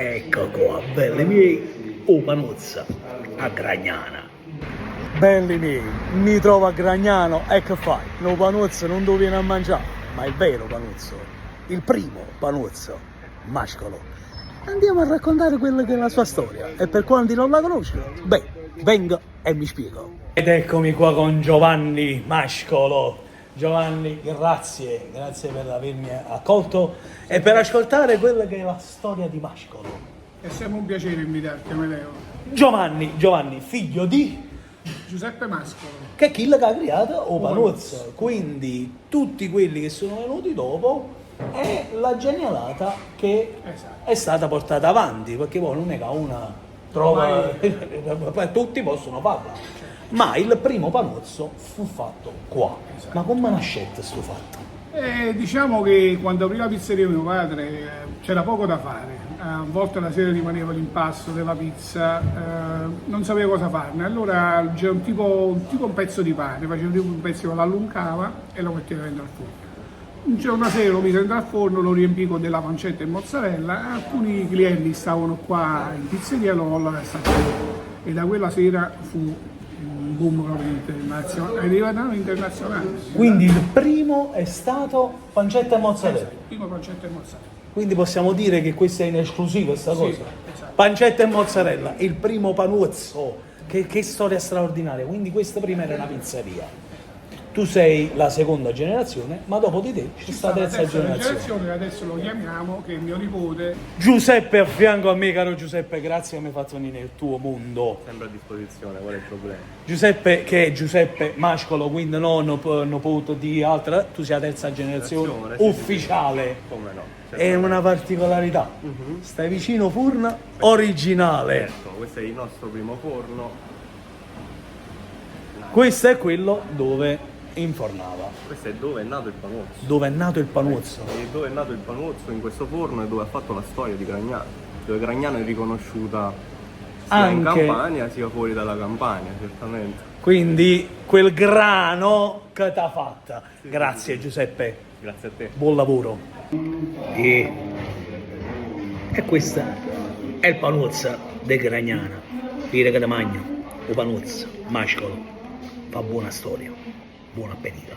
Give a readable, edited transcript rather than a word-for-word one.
Ecco qua, belli miei, o panuzza a Gragnana. Belli miei, mi trovo a Gragnano e che fai? Lo panuzzo non lo viene a mangiare, ma il vero panuzzo, il primo panuzzo, mascolo. Andiamo a raccontare quella che è la sua storia e per quanti non la conoscono, beh, vengo e mi spiego. Ed eccomi qua con Giovanni Mascolo. Giovanni, grazie per avermi accolto e per ascoltare quella che è la storia di Mascolo. È sempre un piacere invitarti, Amedeo. Giovanni, figlio di Giuseppe Mascolo. che è chi l'ha creato o Panuzzo, quindi tutti quelli che sono venuti dopo è la genialata che Esatto. è stata portata avanti, perché poi non è che una trova, tutti possono farla. Ma il primo Panuzzo fu fatto qua. Esatto. Ma come nascette sto fatto? Diciamo che quando aprì la pizzeria mio padre c'era poco da fare. A volte la sera rimaneva l'impasto della pizza, non sapeva cosa farne. Allora c'era un pezzo di pane, faceva tipo un pezzo, lo allungava e lo metteva dentro al forno. C'era una sera lo mise dentro al forno, lo riempì con della pancetta e mozzarella. Alcuni clienti stavano qua in pizzeria, lo assaggiarono. E da quella sera fu un boom proprio internazionale, è diventato internazionale. Quindi il primo è stato pancetta e mozzarella. Prima pancetta e mozzarella. Quindi possiamo dire che questa è in esclusiva questa cosa. Esatto. Pancetta e mozzarella, il primo Panuzzo. Che storia straordinaria. Quindi questa prima era una pizzeria. Tu sei la seconda generazione, ma dopo di te c'è sta la terza generazione. Adesso lo chiamiamo, che è mio nipote. Giuseppe a fianco a me, caro Giuseppe, grazie che mi hai fatto venire nel tuo mondo. Sempre a disposizione, qual è il problema? Giuseppe, che è Giuseppe Mascolo, quindi non nipote di altra, tu sei la terza generazione Sì, ufficiale. Come no? È una particolarità. Stai vicino Furna originale. Certo, questo è il nostro primo forno. Questo è quello dove infornava, Questo è dove è nato il Panuzzo. dove è nato il Panuzzo. E dove è nato il Panuzzo in questo forno è dove ha fatto la storia di Gragnano. Dove Gragnano è riconosciuta sia in Anche- Campania sia fuori dalla Campania, certamente. Quindi quel grano che t'ha fatta. Grazie Giuseppe, Grazie a te. buon lavoro. E questa è il Panuzza de Gragnana. Dire che te magno, o Panuzza, Mascolo, fa buona storia. Buon appetito.